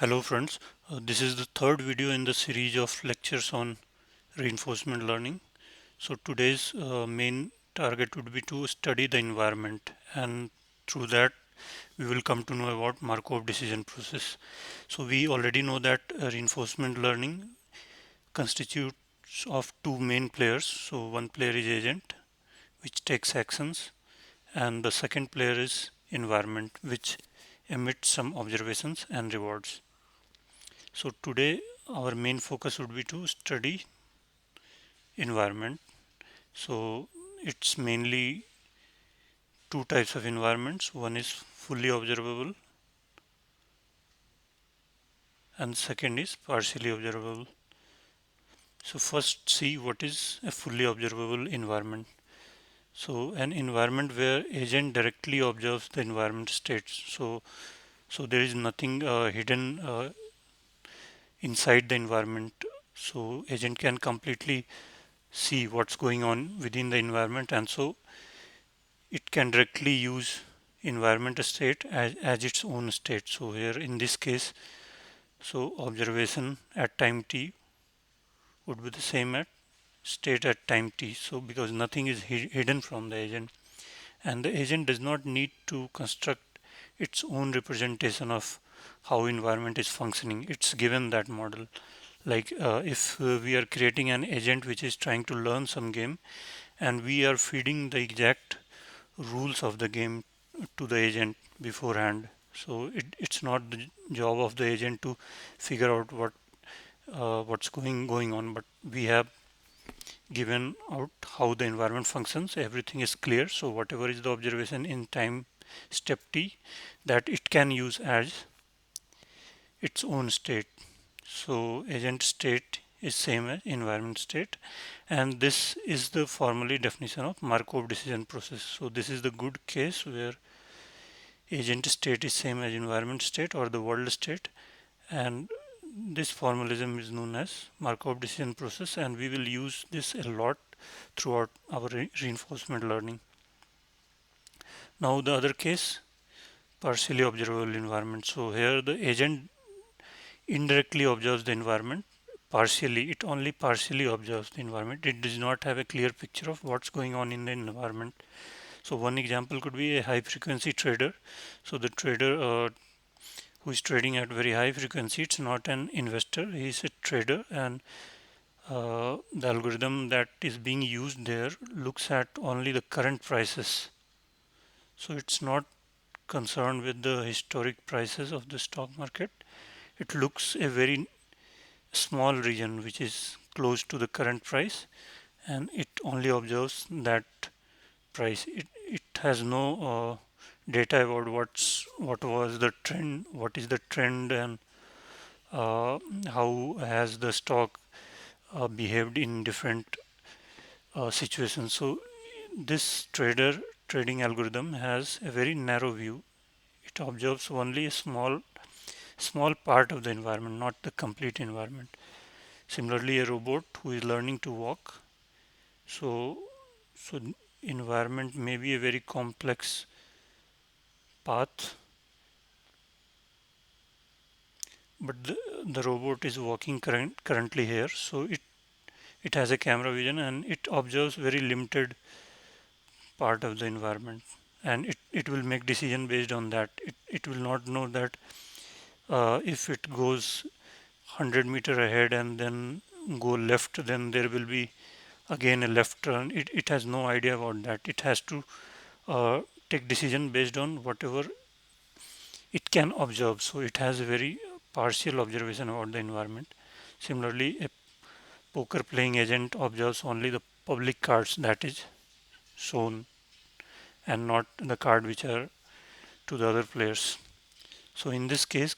Hello friends, this is the third video in the series of lectures on reinforcement learning. So today's main target would be to study the environment, and through that we will come to know about Markov decision process. So we already know that reinforcement learning constitutes of two main players. So one player is agent, which takes actions, and the second player is environment, which emits some observations and rewards. So today our main focus would be to study environment. So it's mainly two types of environments. One is fully observable and second is partially observable. So first see what is a fully observable environment. So an environment where agent directly observes the environment states. So there is nothing hidden inside the environment. So agent can completely see what's going on within the environment, and so it can directly use environment state as its own state. So here in this case, so observation at time t would be the same at state at time t. So because nothing is hidden from the agent, and the agent does not need to construct its own representation of how environment is functioning. It's given that model. Like if we are creating an agent which is trying to learn some game, and we are feeding the exact rules of the game to the agent beforehand. So it's not the job of the agent to figure out what's going on, but we have given out how the environment functions. Everything is clear. So whatever is the observation in time step t, that it can use as its own state. So agent state is same as environment state, and this is the formally definition of Markov decision process. So this is the good case where agent state is same as environment state or the world state, and this formalism is known as Markov decision process, and we will use this a lot throughout our reinforcement learning. Now the other case, partially observable environment. So here the agent indirectly observes the environment partially. It only partially observes the environment. It does not have a clear picture of what's going on in the environment. So one example could be a high frequency trader. So the trader who is trading at very high frequency, it's not an investor, he is a trader, and the algorithm that is being used there looks at only the current prices. So it's not concerned with the historic prices of the stock market. It looks a very small region which is close to the current price, and it only observes that price. It has no data about what was the trend, what is the trend, and how has the stock behaved in different situations. So this trading algorithm has a very narrow view. It observes only a small part of the environment, not the complete environment. Similarly, a robot who is learning to walk, so so environment may be a very complex path, but the robot is walking currently here, so it has a camera vision and it observes very limited part of the environment, and it will make decision based on that. It will not know that if it goes 100 meter ahead and then go left, then there will be again a left turn. It has no idea about that. It has to uh, take decision based on whatever it can observe. So it has a very partial observation about the environment. Similarly, a poker playing agent observes only the public cards that is shown, and not the card which are to the other players. So in this case,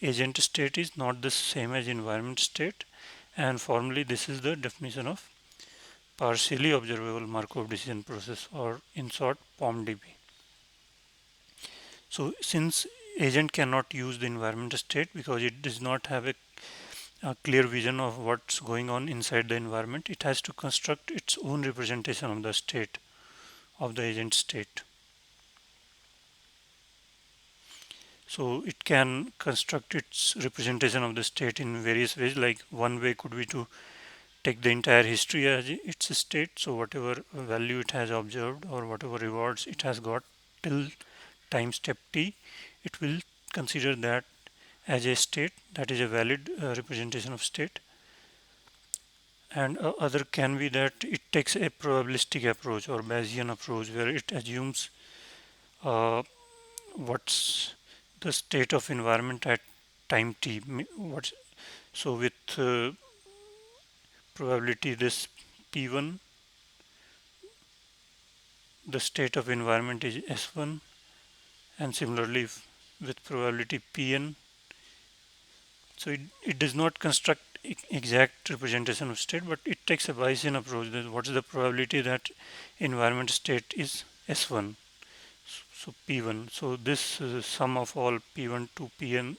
agent state is not the same as environment state, and formally this is the definition of partially observable Markov decision process, or in short POMDP. So since agent cannot use the environment state because it does not have a clear vision of what's going on inside the environment, it has to construct its own representation of the state, of the agent state. So it can construct its representation of the state in various ways. Like one way could be to take the entire history as its state. So whatever value it has observed or whatever rewards it has got till time step t, it will consider that as a state, that is a valid representation of state. And other can be that it takes a probabilistic approach or Bayesian approach where it assumes uh, what's the state of environment at time t. What's so with probability this p1, the state of environment is s1, and similarly with probability pn. So it does not construct exact representation of state, but it takes a Bayesian approach. That what is the probability that environment state is s1, so p1. So this sum of all p1 to pn,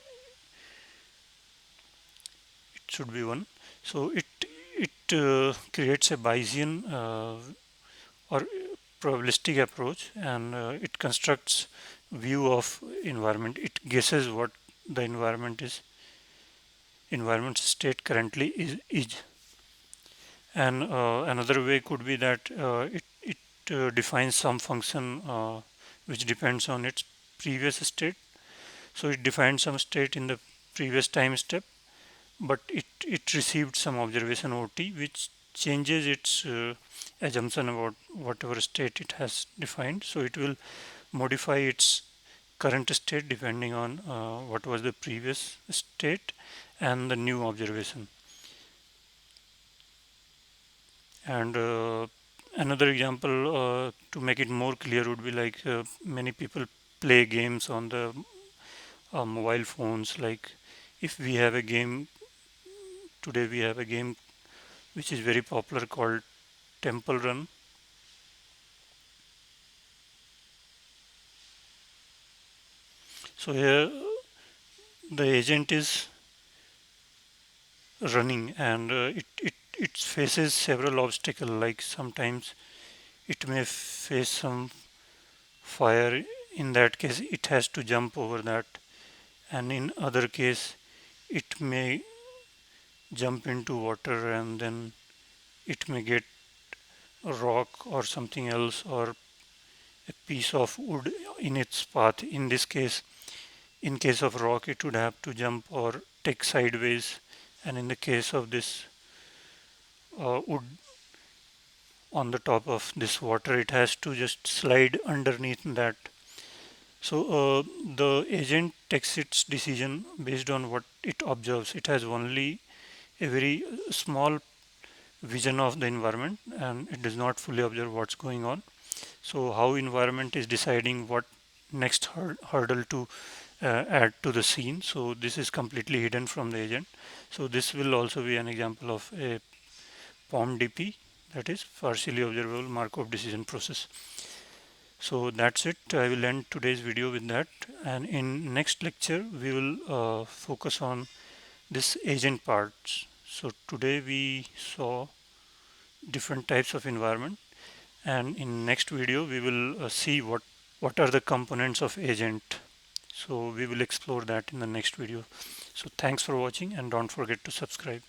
it should be 1. So it creates a Bayesian or probabilistic approach, and it constructs view of environment. It guesses what the environment state currently is. And another way could be that it defines some function which depends on its previous state. So it defined some state in the previous time step, but it received some observation OT which changes its assumption about whatever state it has defined. So it will modify its current state depending on what was the previous state and the new observation. And another example to make it more clear would be like many people play games on the mobile phones. Like if we have a game today, we have a game which is very popular called Temple Run. So here the agent is running, and it faces several obstacles. Like sometimes it may face some fire. In that case, it has to jump over that, and in other case, it may jump into water, and then it may get a rock or something else or a piece of wood in its path. In this case, in case of rock, it would have to jump or take sideways, and in the case of this wood on the top of this water, it has to just slide underneath that. So the agent takes its decision based on what it observes. It has only a very small vision of the environment, and it does not fully observe what's going on. So how environment is deciding what next hurdle to add to the scene. So this is completely hidden from the agent. So this will also be an example of a POMDP, that is partially observable Markov decision process. So that's it. I will end today's video with that, and in next lecture we will focus on this agent parts. So today we saw different types of environment, and in next video we will see what are the components of agent. So we will explore that in the next video. So thanks for watching, and don't forget to subscribe.